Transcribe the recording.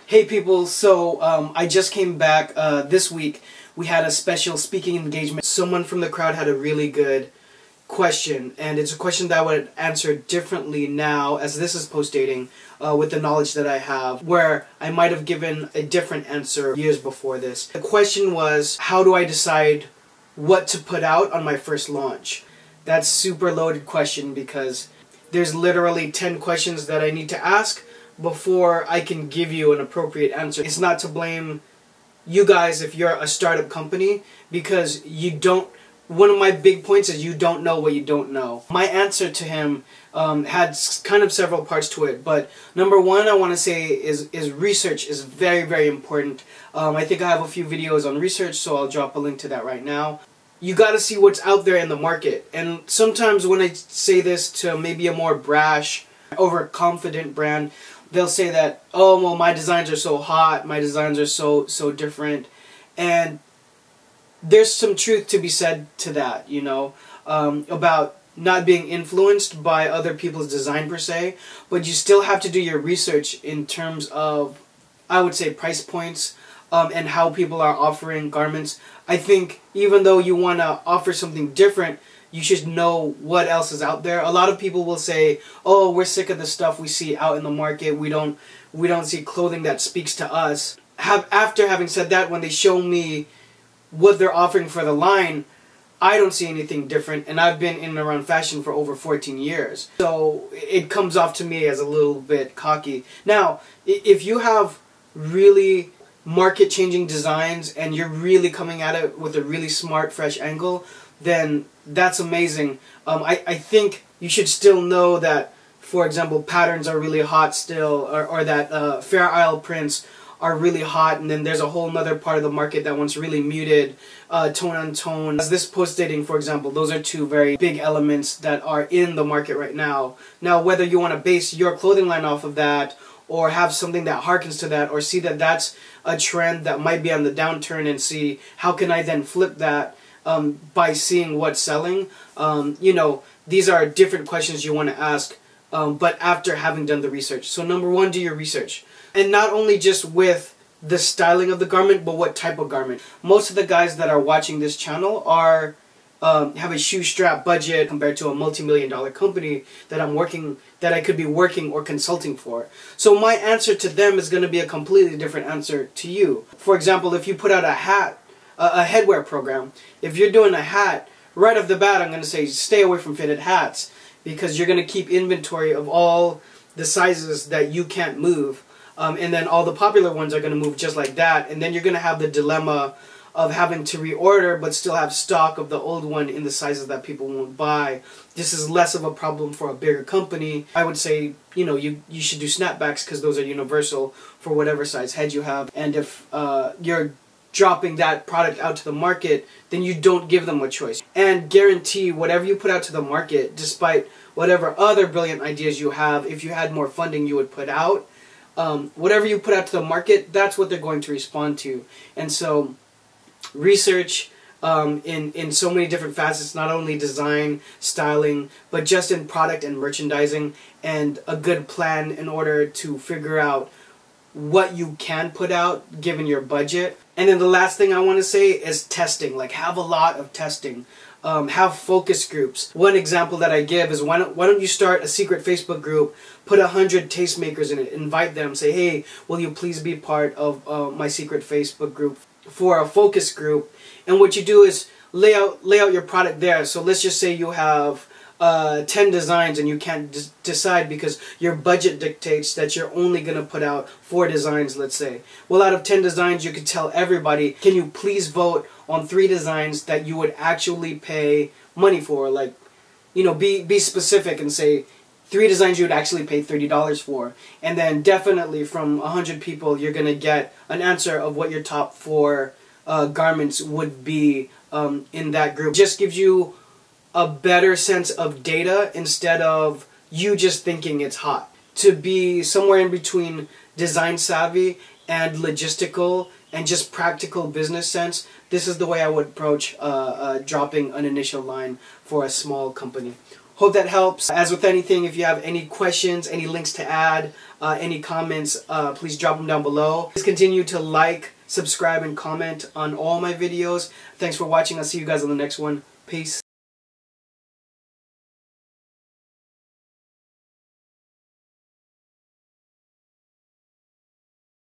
Hey people, so I just came back this week. We had a special speaking engagement. Someone from the crowd had a really good question, and it's a question that I would answer differently now as this is post-dating with the knowledge that I have, where I might have given a different answer years before this. The question was, how do I decide what to put out on my first launch? That's a super loaded question because there's literally 10 questions that I need to ask before I can give you an appropriate answer. It's not to blame you guys if you're a startup company, because you don't, one of my big points is you don't know what you don't know. My answer to him had kind of several parts to it, but number one I want to say is research is very, very important. I think I have a few videos on research, so I'll drop a link to that right now. You gotta see what's out there in the market, and sometimes when I say this to maybe a more brash, overconfident brand, they'll say that, oh, well, my designs are so hot, my designs are so different, and there's some truth to be said to that, you know, about not being influenced by other people's design per se, but you still have to do your research in terms of, I would say, price points, and how people are offering garments. I think even though you want to offer something different, you should know what else is out there. A lot of people will say, oh, we're sick of the stuff we see out in the market. We don't see clothing that speaks to us. After having said that, when they show me what they're offering for the line, I don't see anything different, and I've been in and around fashion for over 14 years. So it comes off to me as a little bit cocky. Now, if you have really market-changing designs and you're really coming at it with a really smart, fresh angle, then that's amazing. I think you should still know that, for example, patterns are really hot still, or that Fair Isle prints are really hot, and then there's a whole other part of the market that wants really muted, tone-on-tone. As this post-dating, for example, those are two very big elements that are in the market right now. Now, whether you want to base your clothing line off of that, or have something that harkens to that, or see that that's a trend that might be on the downturn and see how can I then flip that by seeing what's selling. You know, these are different questions you want to ask, but after having done the research. So number one, do your research. And not only just with the styling of the garment, but what type of garment. Most of the guys that are watching this channel are have a shoe strap budget compared to a multi-million-dollar company that I could be working or consulting for. So my answer to them is going to be a completely different answer to you. For example, if you put out a headwear program, if you're doing a hat, right off the bat I'm going to say stay away from fitted hats, because you're going to keep inventory of all the sizes that you can't move, and then all the popular ones are going to move just like that, and then you're going to have the dilemma of having to reorder but still have stock of the old one in the sizes that people won't buy. This is less of a problem for a bigger company. I would say, you know, you should do snapbacks because those are universal for whatever size head you have. And if you're dropping that product out to the market, then you don't give them a choice. And guarantee whatever you put out to the market, despite whatever other brilliant ideas you have, if you had more funding you would put out, whatever you put out to the market, that's what they're going to respond to. And so research in so many different facets, not only design, styling, but just in product and merchandising, and a good plan in order to figure out what you can put out given your budget. And then the last thing I want to say is testing. Like, have a lot of testing. Have focus groups. One example that I give is why don't you start a secret Facebook group, put 100 tastemakers in it, invite them, say, hey, will you please be part of my secret Facebook group for a focus group. And what you do is lay out your product there. So let's just say you have 10 designs and you can't decide because your budget dictates that you're only going to put out 4 designs, let's say. Well, out of 10 designs, you could tell everybody, can you please vote on 3 designs that you would actually pay money for? Like, you know, be specific and say 3 designs you would actually pay $30 for. And then definitely from 100 people, you're going to get an answer of what your top 4 garments would be in that group. It just gives you a better sense of data instead of you just thinking it's hot. To be somewhere in between design savvy and logistical and just practical business sense, this is the way I would approach dropping an initial line for a small company. Hope that helps. As with anything, if you have any questions, any links to add, any comments, please drop them down below. Please continue to like, subscribe, and comment on all my videos. Thanks for watching. I'll see you guys on the next one. Peace.